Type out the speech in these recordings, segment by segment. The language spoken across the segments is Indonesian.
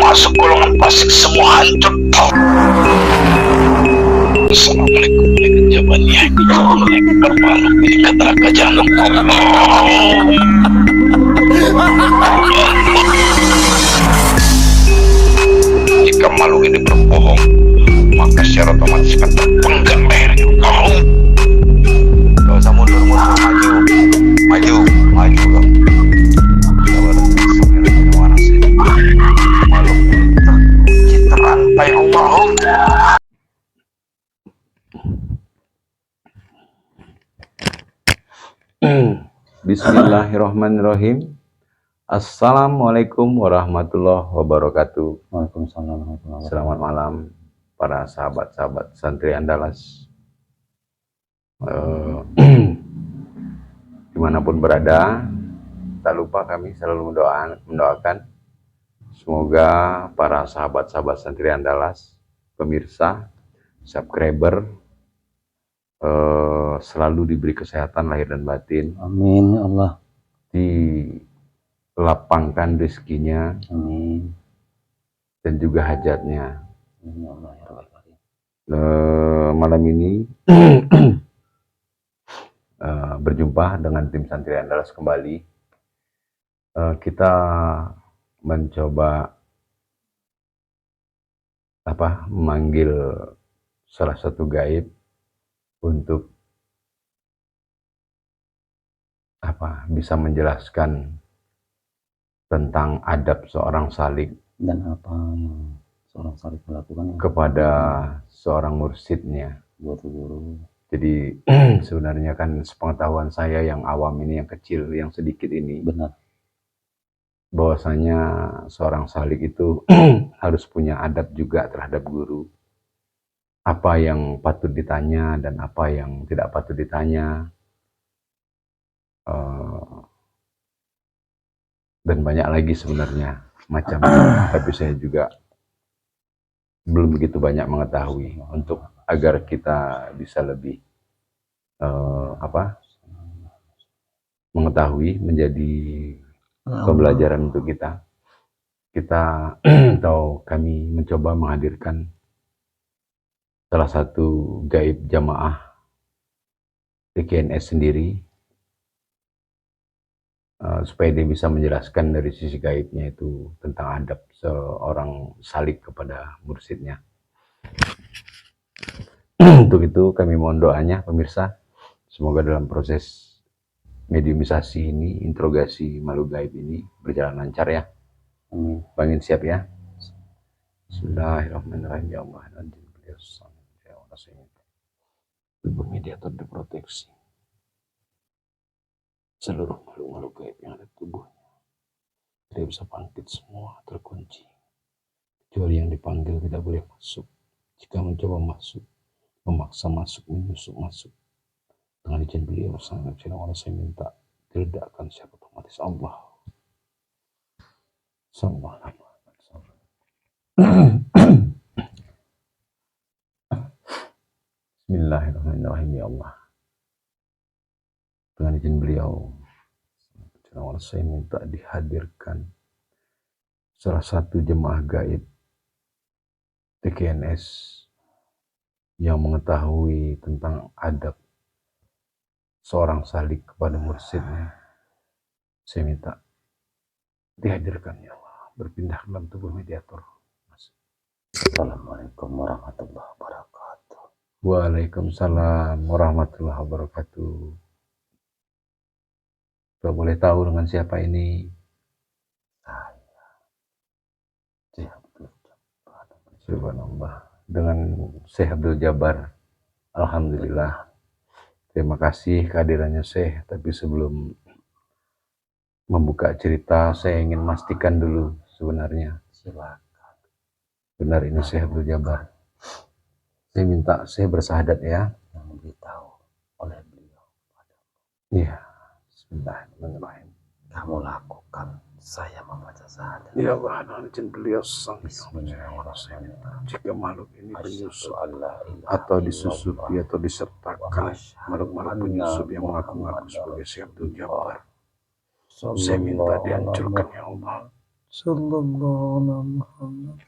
masuk golongan fasik semua hancur. Assalamualaikum warahmatullahi wabarakatuh. Bermalu di neraka jahanam. Jika makhluk ini berbohong, maka secara otomatis akan terpenggal lehernya. Gak usah mundur, maju kau. Makhluk ini terantai Allah. Bismillahirrahmanirrahim. Assalamualaikum warahmatullahi wabarakatuh. Waalaikumsalam warahmatullahi wabarakatuh. Selamat malam para sahabat-sahabat santri Andalas, dimanapun berada. Tak lupa kami selalu mendoakan semoga para sahabat-sahabat santri Andalas, pemirsa, subscriber, selalu diberi kesehatan lahir dan batin. Amin ya Allah. Dilapangkan rezekinya. Amin. Dan juga hajatnya. Amin ya Allah ya Rabbal Alamin. Malam ini berjumpa dengan tim santri Andalas kembali. Kita mencoba memanggil salah satu gaib untuk bisa menjelaskan tentang adab seorang salik Dan apa yang seorang salik melakukan kepada seorang mursyidnya. Guru. Jadi sebenarnya kan sepengetahuan saya yang awam ini, yang kecil, yang sedikit ini, Benar. bahwasanya seorang salik itu harus punya adab juga terhadap guru. Apa yang patut ditanya dan apa yang tidak patut ditanya. Dan banyak lagi sebenarnya macam, tapi saya juga belum begitu banyak mengetahui untuk agar kita bisa lebih mengetahui, menjadi pembelajaran untuk kita atau kami mencoba menghadirkan salah satu gaib jamaah TKNS sendiri, supaya dia bisa menjelaskan dari sisi gaibnya itu tentang adab seorang salik kepada mursyidnya. Untuk itu kami mohon doanya pemirsa, semoga dalam proses mediumisasi ini, interogasi makhluk gaib ini berjalan lancar ya. Amin. Bangin siap ya. Bismillahirrahmanirrahim. Ya Allah, tubuh mediator diproteksi. Seluruh makhluk-makhluk gaib yang ada di tubuhnya tidak bisa bangkit, semua terkunci. Kecuali yang dipanggil tidak boleh masuk. Jika mencoba masuk, memaksa masuk, menyusup masuk, dengan izin beliau sangat Allah, saya minta diledakkan siapa otomatis Allah. Bismillahirrahmanirrahim. Ya Allah, dengan izin beliau saya minta dihadirkan salah satu jemaah gaib TKNS yang mengetahui tentang adab seorang salik kepada mursyidnya. Saya minta dihadirkan ya Allah, berpindah dalam tubuh mediator. Assalamualaikum warahmatullahi wabarakatuh. Waalaikumsalam warahmatullahi wabarakatuh. Kalau boleh tahu dengan siapa ini? Syekh Abdul Jabbar. Subhanallah. Dengan Syekh Abdul Jabbar. Alhamdulillah. Terima kasih kehadirannya Syekh. Tapi sebelum membuka cerita, saya ingin memastikan dulu sebenarnya. Silakan. Benar ini Syekh Abdul Jabbar. Saya minta Syekh bersahadat ya. Yang diberitahu oleh beliau. Iya. Bismillahirrahmanirrahim. Kamu lakukan, saya membaca syahadat. Ya Allah, dengan izin beliau sang Bismillahirrahmanirrahim. jika makhluk ini menyusup Allah atau disusupi atau disertakan makhluk-makhluk penyusup yang mengaku-ngaku sebagai Syekh Abdul Jabbar, saya minta dihancurkan ya Allah. Sallallahu alaihi Muhammad.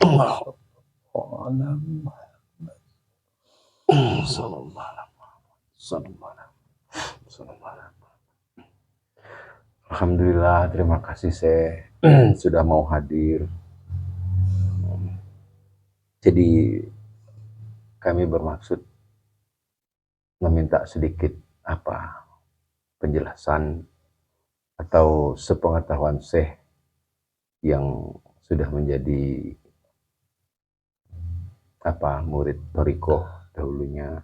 Alhamdulillah, terima kasih saya sudah mau hadir. Jadi kami bermaksud meminta sedikit penjelasan atau sepengetahuan Syekh yang sudah menjadi murid Thariqah dahulunya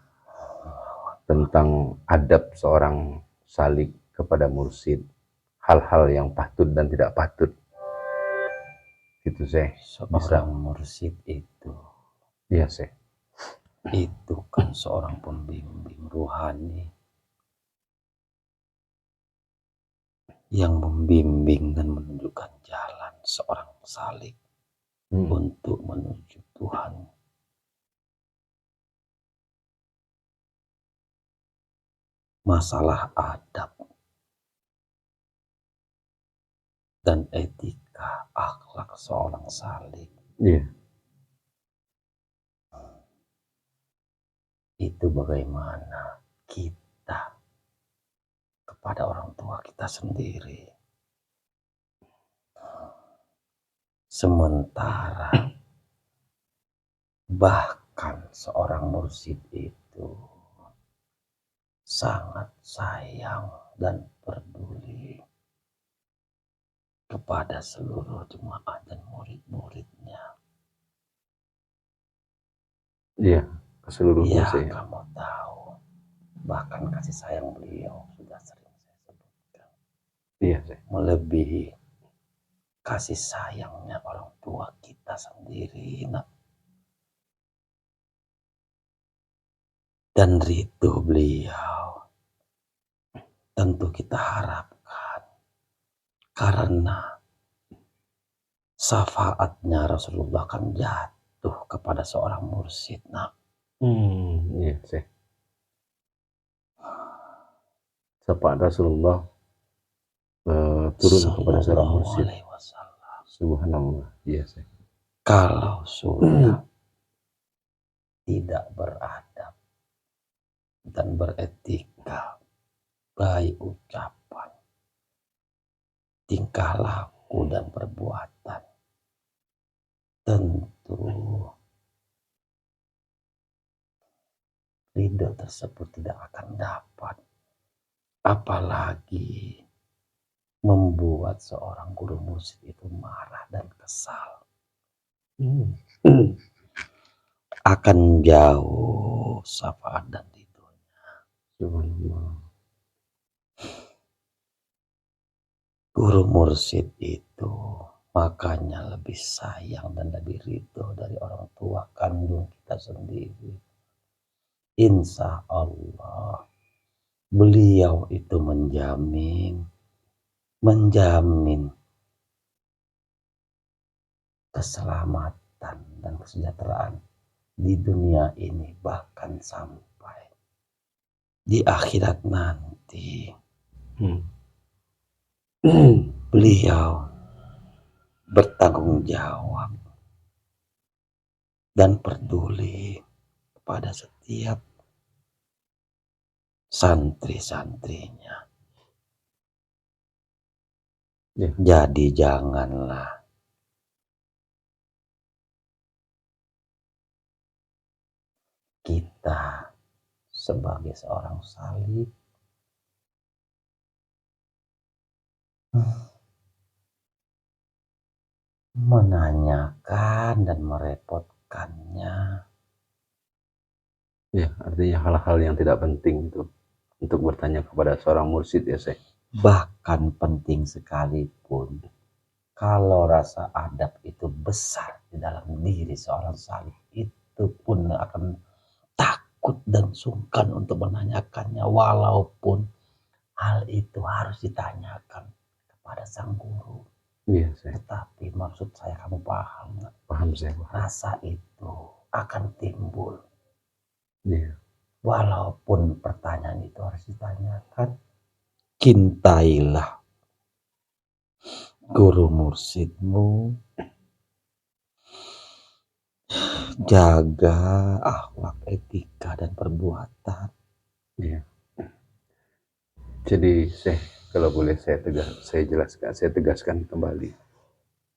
tentang adab seorang salik kepada mursyid, hal-hal yang patut dan tidak patut. Gitu Syekh. Seorang mursyid itu Iya Syekh. itu kan seorang pembimbing rohani yang membimbing dan menunjukkan jalan seorang salik untuk menuju Tuhan. Masalah adab dan etika akhlak seorang salik Iya. itu bagaimana kita kepada orang tua kita sendiri. Sementara bahkan seorang mursyid itu sangat sayang dan peduli kepada seluruh jemaah dan murid-muridnya. Iya, keseluruhnya Ya, Syekh. kamu tahu, bahkan kasih sayang beliau sudah sering saya sebutkan. Iya Syekh. Melebihi kasih sayangnya orang tua kita sendiri, nak. Dan ridho beliau tentu kita harapkan karena syafaatnya Rasulullah kan jatuh kepada seorang mursyid, nak. Iya Syekh. Syafaat Rasulullah turun kepada seorang mursyid. Subhanallah. Iya Syekh. Kalau sudah tidak beradab dan beretika, baik ucapan, tingkah laku dan perbuatan, tentu ridho tersebut tidak akan dapat. Apalagi membuat seorang guru mursyid itu marah dan kesal. Akan jauh syafaat dan ridhonya. Subhanallah. Guru mursyid itu makanya lebih sayang dan lebih ridho dari orang tua kandung kita sendiri. Insya Allah beliau itu menjamin keselamatan dan kesejahteraan di dunia ini, bahkan sampai di akhirat nanti. Beliau bertanggung jawab dan peduli kepada setiap santri-santrinya. Ya. Jadi janganlah kita sebagai seorang salik menanyakan dan merepotkannya. Ya, artinya hal-hal yang tidak penting itu untuk bertanya kepada seorang mursyid ya Syekh. Bahkan penting sekalipun, kalau rasa adab itu besar di dalam diri seorang salik, itu pun akan takut dan sungkan untuk menanyakannya, walaupun hal itu harus ditanyakan kepada sang guru. Iya Syekh. Tetapi maksud saya kamu paham nggak? Paham Syekh. Rasa itu akan timbul. Iya. Walaupun pertanyaan itu harus ditanyakan, cintailah guru mursidmu, jaga akhlak, etika, dan perbuatan. Iya. Jadi kalau boleh saya tegaskan kembali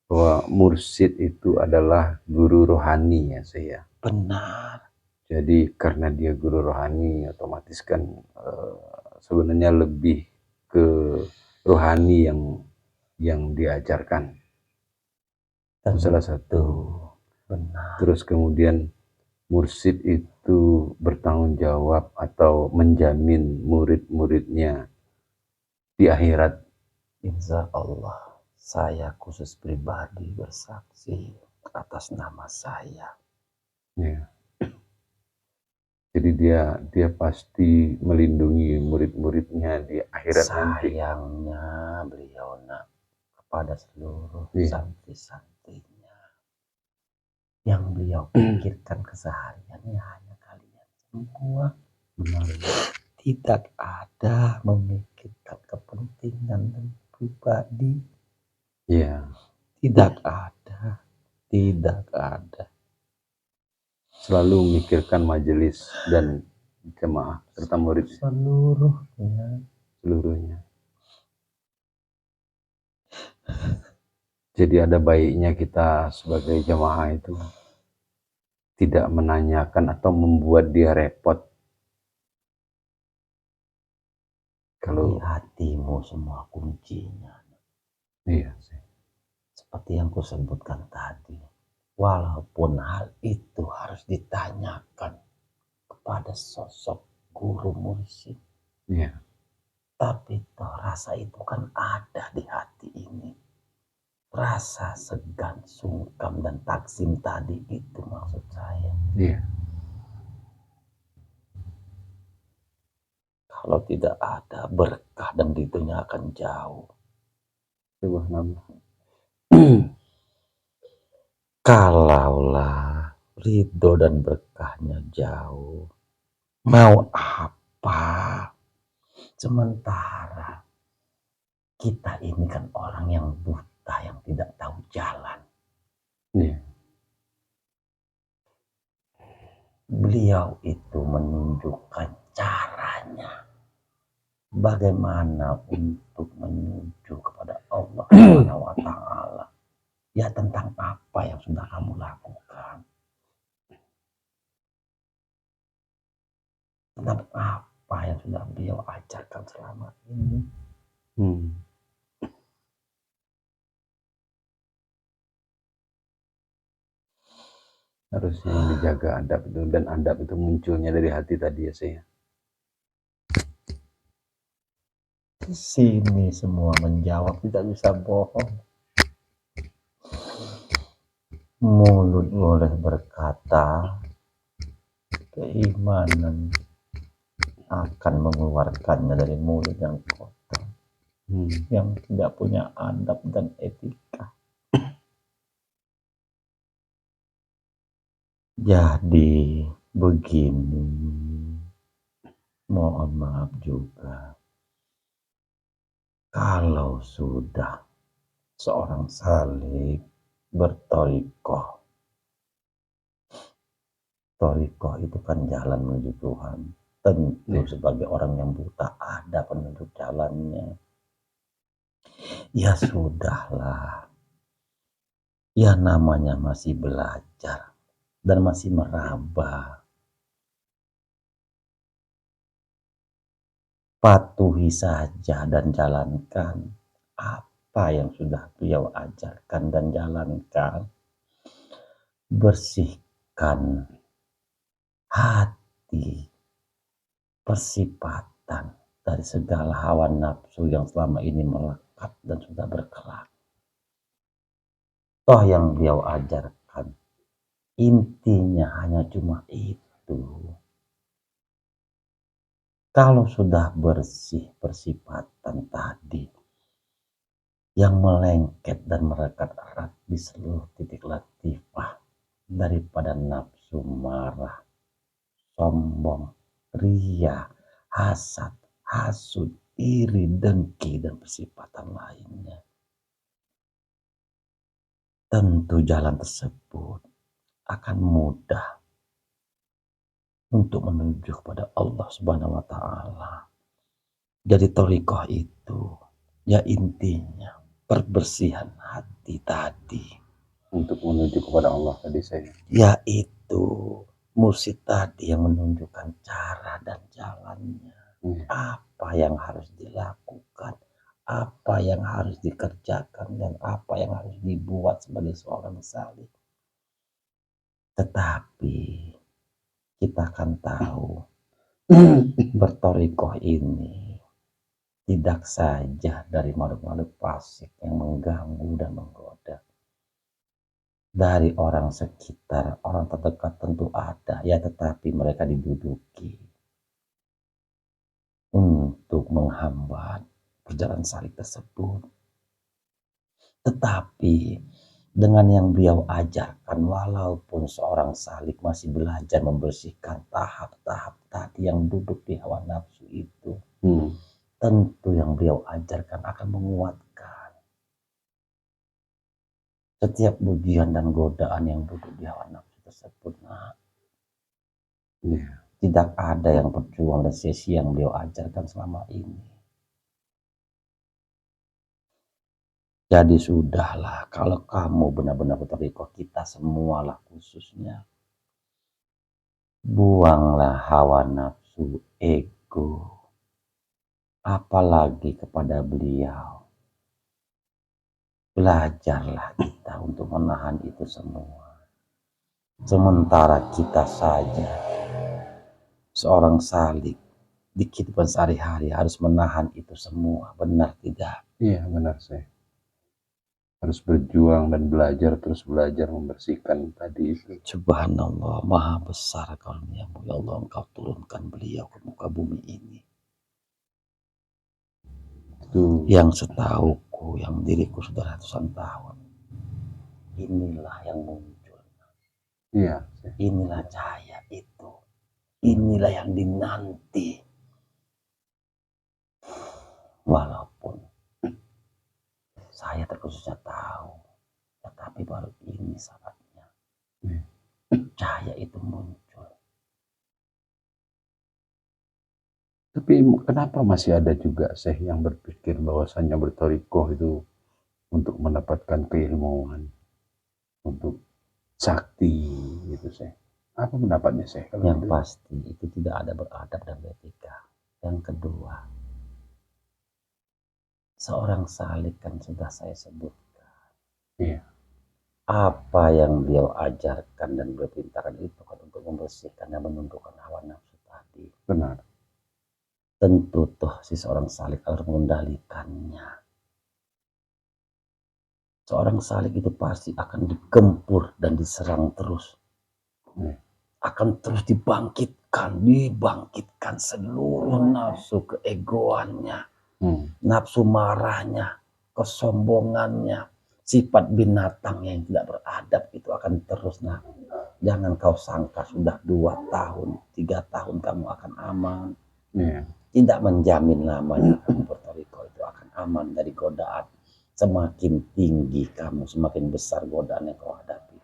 bahwa mursyid itu adalah guru rohani ya saya. Benar. Jadi karena dia guru rohani, otomatis kan sebenarnya lebih ke rohani yang diajarkan. Itu salah satu. Benar. Terus kemudian mursyid itu bertanggung jawab atau menjamin murid-muridnya di akhirat. Insya Allah, saya khusus pribadi bersaksi atas nama saya. Ya. Jadi dia pasti melindungi murid-muridnya di akhirat nanti. Sayangnya beliau nak kepada seluruh Iya. santri-santrinya. Yang beliau pikirkan kesehariannya hanya kalian semua. Benar. Tidak ada memikirkan kepentingan dan pribadi. Iya. Tidak ada. Tidak ada. Selalu memikirkan majelis dan jemaah serta murid seluruhnya. Jadi ada baiknya kita sebagai jemaah itu tidak menanyakan atau membuat dia repot. Di Kalau hatimu semua kuncinya. iya sih. Seperti yang kusebutkan tadi. Walaupun hal itu harus ditanyakan kepada sosok guru mursyid. Iya. Tapi toh rasa itu kan ada di hati ini. Rasa segan, sungkam, dan taksim tadi itu maksud saya. Iya. Kalau tidak ada berkah dan ridhonya akan jauh. Subhanallah. Kalaulah ridho dan berkahnya jauh, mau apa? Sementara kita ini kan orang yang buta, yang tidak tahu jalan. Iya. Beliau itu menunjukkan caranya. Bagaimana untuk menuju kepada Allah Subhanahu wa Ta'ala. Ya tentang apa yang sudah kamu lakukan. Tentang apa yang sudah beliau ajarkan selama ini. Harusnya yang dijaga adab itu, dan adab itu munculnya dari hati tadi ya saya. Di sini semua menjawab, tidak bisa bohong. Mulut boleh berkata, keimanan akan mengeluarkannya dari mulut yang kotor, yang tidak punya adab dan etika. Jadi begini, mohon maaf juga, kalau sudah seorang salik bertorikoh, torikoh itu kan jalan menuju Tuhan. Tentu sebagai orang yang buta ada penunjuk jalannya. Ya sudahlah, ya namanya masih belajar dan masih meraba. Patuhi saja dan jalankan apa yang sudah beliau ajarkan dan jalankan. Bersihkan hati, persifatan dari segala hawa nafsu yang selama ini melekat dan sudah berkelak. Toh yang beliau ajarkan intinya hanya cuma itu. Kalau sudah bersih persifatan tadi yang melengket dan merekat erat di seluruh titik latifah daripada nafsu marah, sombong, ria, hasad, hasud, iri, dengki, dan persifatan lainnya. tentu jalan tersebut akan mudah untuk menuju kepada Allah Subhanahu wa Ta'ala. Jadi thariqah itu ya intinya perbersihan hati tadi, Untuk menuju kepada Allah tadi saya. yaitu mursyid tadi yang menunjukkan cara dan jalannya, apa yang harus dilakukan, apa yang harus dikerjakan, dan apa yang harus dibuat sebagai seorang salih. Tetapi kita akan tahu berthariqah ini tidak saja dari makhluk-makhluk fasik yang mengganggu dan menggoda. Dari orang sekitar, orang terdekat tentu ada, ya, tetapi mereka diduduki untuk menghambat perjalanan salih tersebut. Tetapi dengan yang beliau ajarkan, walaupun seorang salik masih belajar membersihkan tahap-tahap tadi yang duduk di hawa nafsu itu, tentu yang beliau ajarkan akan menguatkan setiap ujian dan godaan yang duduk di hawa nafsu tersebut. Tidak ada yang berjuang dan sia-sia yang beliau ajarkan selama ini. Jadi sudahlah, kalau kamu benar-benar berthariqah, kita semualah khususnya, buanglah hawa nafsu, ego, apalagi kepada beliau. Belajarlah kita untuk menahan itu semua. Sementara kita saja, seorang salik, di kehidupan sehari-hari harus menahan itu semua. Benar tidak? Iya, benar saya. Harus berjuang dan belajar, terus belajar membersihkan tadi itu. Subhanallah, maha besar karunia-Mu ya Allah, Engkau turunkan beliau ke muka bumi ini. Itu Yang setahuku, yang diriku sudah ratusan tahun, inilah yang muncul. iya. Inilah cahaya itu. Inilah yang dinanti. Walaupun saya terkhususnya tahu, tetapi baru ini saatnya cahaya itu muncul. Tapi kenapa masih ada juga Syekh yang berpikir bahwasannya berthariqah itu untuk mendapatkan keilmuan, untuk sakti gitu Syekh? Apa pendapatnya Syekh kalau Yang gitu? pasti itu tidak ada beradab dan beretika. Yang kedua, seorang salik kan sudah saya sebutkan. Iya. Apa yang beliau ajarkan dan beliau perintahkan itu kan untuk membersihkan dan menundukkan hawa nafsu tadi. Benar. Tentu toh si seorang salik harus mengendalikannya. Seorang salik itu pasti akan digempur dan diserang terus. Akan terus dibangkitkan seluruh nafsu keegoannya, nafsu marahnya, kesombongannya, sifat binatang yang tidak beradab itu akan terus. Jangan kau sangka sudah 2 tahun, 3 tahun kamu akan aman. Tidak menjamin namanya kamu berthariqah itu akan aman dari godaan. Semakin tinggi kamu, semakin besar godaan yang kau hadapi.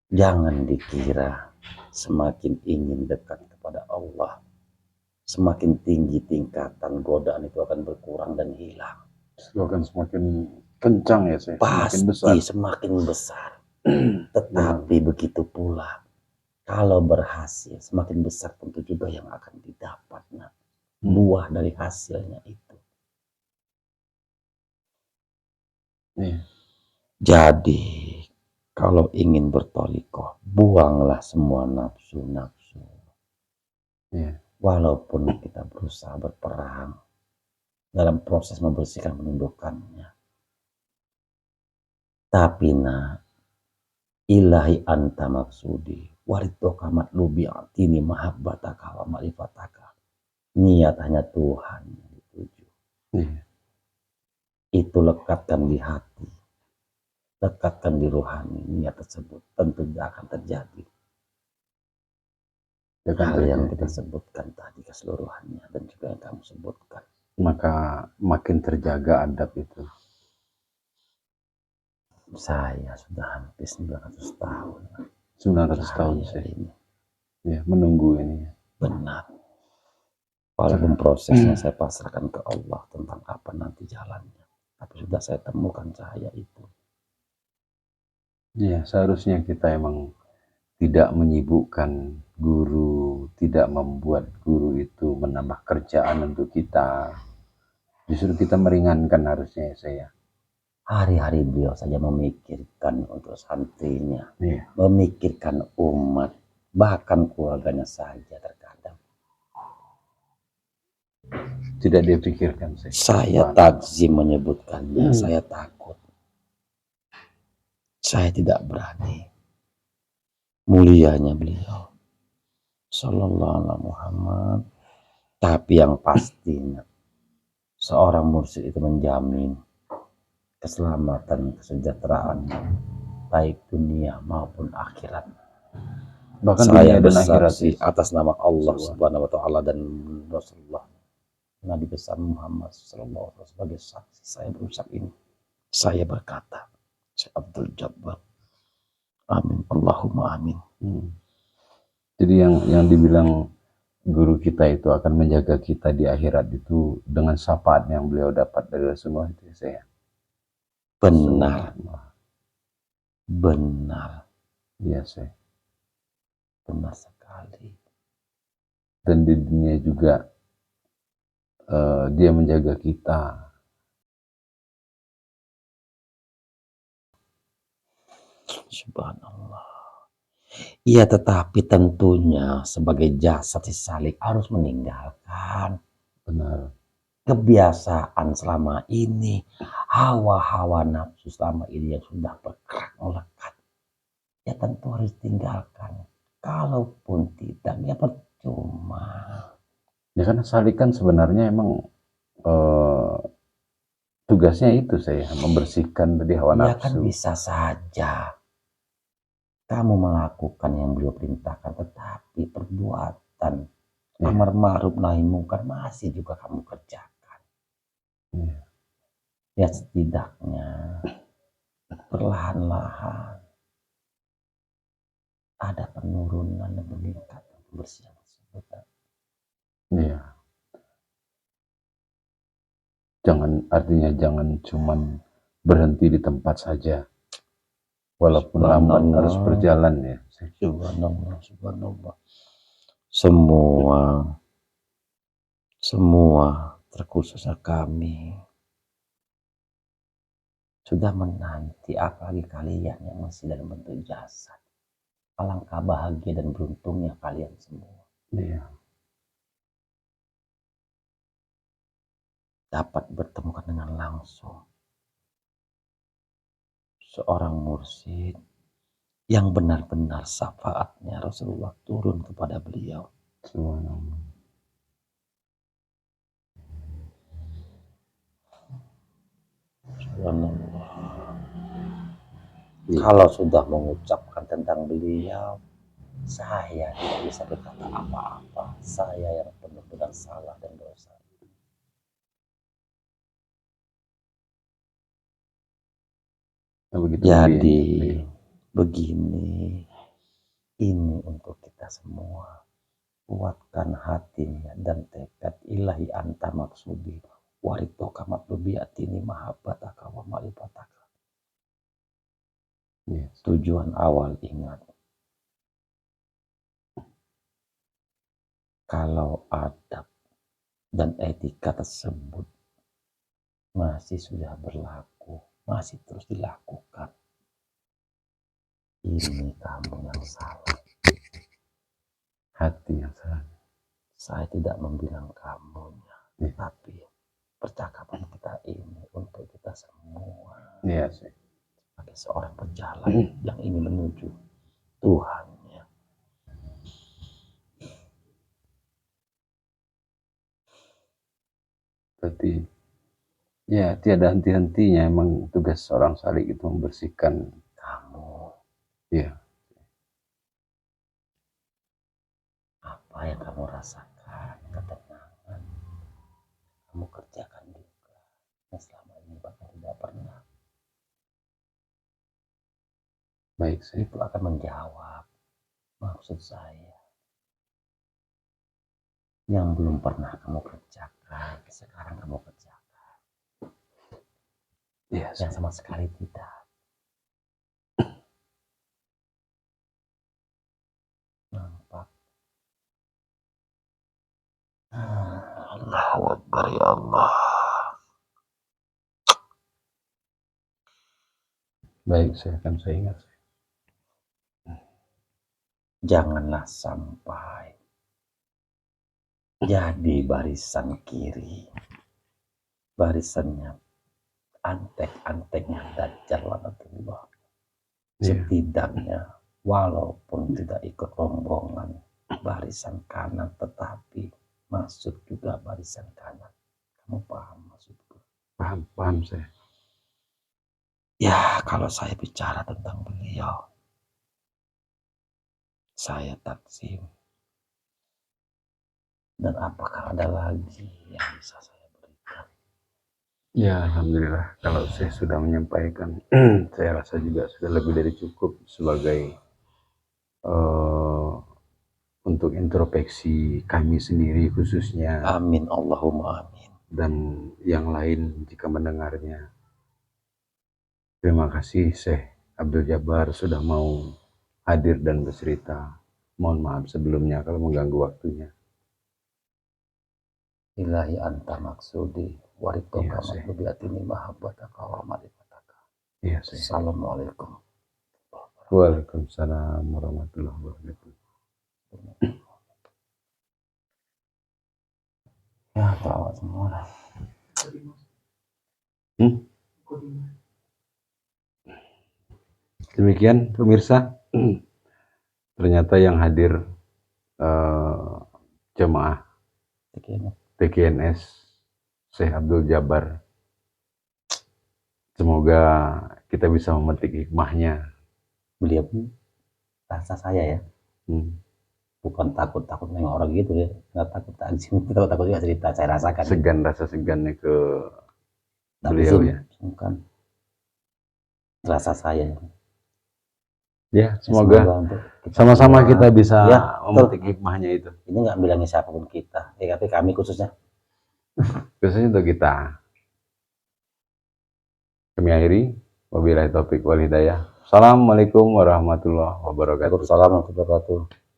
Jangan dikira semakin ingin dekat kepada Allah, semakin tinggi tingkatan godaan itu akan berkurang dan hilang. Itu akan semakin kencang ya Syekh, semakin besar. Pasti semakin besar. Tetapi begitu pula kalau berhasil, semakin besar tentu juga yang akan didapat buah dari hasilnya itu. Jadi kalau ingin berthariqah, buanglah semua nafsu-nafsu. Walaupun kita berusaha berperang dalam proses membersihkan, menundukkannya, tapi ilahi anta maksudi waridhoka matlubi atini mahabbataka wa ma'rifataka. Niat hanya Tuhan yang dituju. Itu lekatkan di hati, lekatkan di rohani. Niat tersebut tentu tidak akan terjadi hal yang kita sebutkan tadi keseluruhannya dan juga yang kamu sebutkan. Maka makin terjaga adab itu. Saya sudah hampir 900 tahun 900 tahun saya saya ini. ya menunggu ini ya. Benar. Walaupun prosesnya saya pasrahkan ke Allah tentang apa nanti jalannya. Tapi sudah saya temukan cahaya itu. Ya, seharusnya kita emang tidak menyibukkan guru, tidak membuat guru itu menambah kerjaan untuk kita. Justru kita meringankan harusnya ya saya. Hari-hari beliau saja memikirkan untuk santrinya, Iya. memikirkan umat, bahkan keluarganya saja terkadang. Tidak dipikirkan saya. Saya takzim menyebutkannya, saya takut. Saya tidak berani. Mulianya beliau Sallallahu Alaihi Muhammad. Tapi yang pastinya seorang mursyid itu menjamin keselamatan, kesejahteraan baik dunia maupun akhirat. Bahkan Saya dunia dan akhirat bersaksi atas nama Allah Subhanahu Subhanahu wa taala dan Rasulullah Nabi besar Muhammad sallallahu alaihi wasallam sebagai saksi. Saya berucap ini. Saya berkata, Syekh Abdul Jabbar. Amin. Allahumma amin. Jadi yang dibilang guru kita itu akan menjaga kita di akhirat itu dengan syafaat yang beliau dapat dari Rasulullah itu saya. Benar. Benar. Iya saya. Benar sekali. Dan di dunia juga dia menjaga kita. Subhanallah. Iya, tetapi tentunya sebagai jasad si Salik harus meninggalkan Benar. kebiasaan selama ini, hawa-hawa nafsu selama ini yang sudah bergerak melekat. Ya tentu harus tinggalkan. Kalaupun tidak, ya percuma. Ya karena Salik kan sebenarnya emang tugasnya itu saya membersihkan dari hawa Ya nafsu. kan bisa saja kamu melakukan yang beliau perintahkan, tetapi perbuatan amar ma'ruf nahi mungkar masih juga kamu kerjakan. Ya setidaknya perlahan-lahan ada penurunan dan peningkatan kebersihan tersebut. Iya. Artinya jangan cuman berhenti di tempat saja. Walaupun lambat harus berjalan ya. Subhanallah, subhanallah. Semua terkhususnya kami sudah menanti, apalagi kalian yang masih dalam bentuk jasad. Alangkah bahagia dan beruntungnya kalian semua. Iya. Dapat bertemu dengan langsung seorang mursyid yang benar-benar syafaatnya Rasulullah turun kepada beliau. Subhanallah. Subhanallah. Kalau sudah mengucapkan tentang beliau, saya tidak bisa berkata apa-apa. Saya yang benar-benar salah dan dosa. Jadi begini, ini untuk kita semua. Kuatkan hatinya dan tekad ilahi anta maksudi waritoka matlubiyatini mahabbataka wa ma'rifataka. Tujuan awal ingat. Kalau adab dan etika tersebut masih sudah berlaku, masih terus dilakukan, ini kamu yang salah. Hati yang salah. Saya tidak membilang kamunya, tapi percakapan kita ini untuk kita semua. Iya sih. Sebagai seorang pejalan yang ingin menuju Tuhannya. Berarti ya tiada henti-hentinya emang tugas seorang salik itu membersihkan kamu. Iya. Apa yang kamu rasakan, ketenangan, kamu kerjakan juga. Yang selama ini bahkan tidak pernah. Baik, saya. itu akan menjawab maksud saya. Yang belum pernah kamu kerjakan, sekarang kamu kerjakan. Iya, Yang saya. sama sekali tidak. Nampak. Allahu Akbar ya Allah. Baik, saya ingat. Janganlah sampai jadi barisan kiri. Barisannya antek-anteknya Dajjal laknatullah. Iya. Setidaknya walaupun tidak ikut rombongan barisan kanan, tetapi masuk juga barisan kanan. Kamu paham maksudku? Paham saya. Ya, kalau saya bicara tentang beliau, saya takzim. Dan apakah ada lagi yang bisa saya berikan? Ya, alhamdulillah. Kalau saya sudah menyampaikan, saya rasa juga sudah lebih dari cukup sebagai untuk introspeksi kami sendiri khususnya, Amin, Allahumma amin. dan yang lain jika mendengarnya. Terima kasih Syekh Abdul Jabbar sudah mau hadir dan bercerita. Mohon maaf sebelumnya kalau mengganggu waktunya. Ilahi anta maksudi warito Iya, kama Syekh. lubiatini mahabbataka wa marifataka. Iya, Syekh. Assalamualaikum. Waalaikumsalam warahmatullahi wabarakatuh. Ya, terawat semua. Demikian pemirsa, ternyata yang hadir jemaah TKNS Syekh Abdul Jabbar. Semoga kita bisa memetik hikmahnya. Beliau pun rasa saya ya, bukan takut nengok orang gitu ya, nggak takut takzim, takut juga cerita, saya rasakan. Rasa segannya ke Takzim, beliau ya. bukan rasa saya. Ya, semoga untuk sama-sama semua, kita bisa ya, memetik hikmahnya itu. Ini nggak bilangin siapapun kita, tapi kami khususnya. Khususnya untuk kita. Kami akhiri. Wabillahi taufik wal hidayah. Assalamualaikum warahmatullahi wabarakatuh. Waalaikumsalam warahmatullahi wabarakatuh.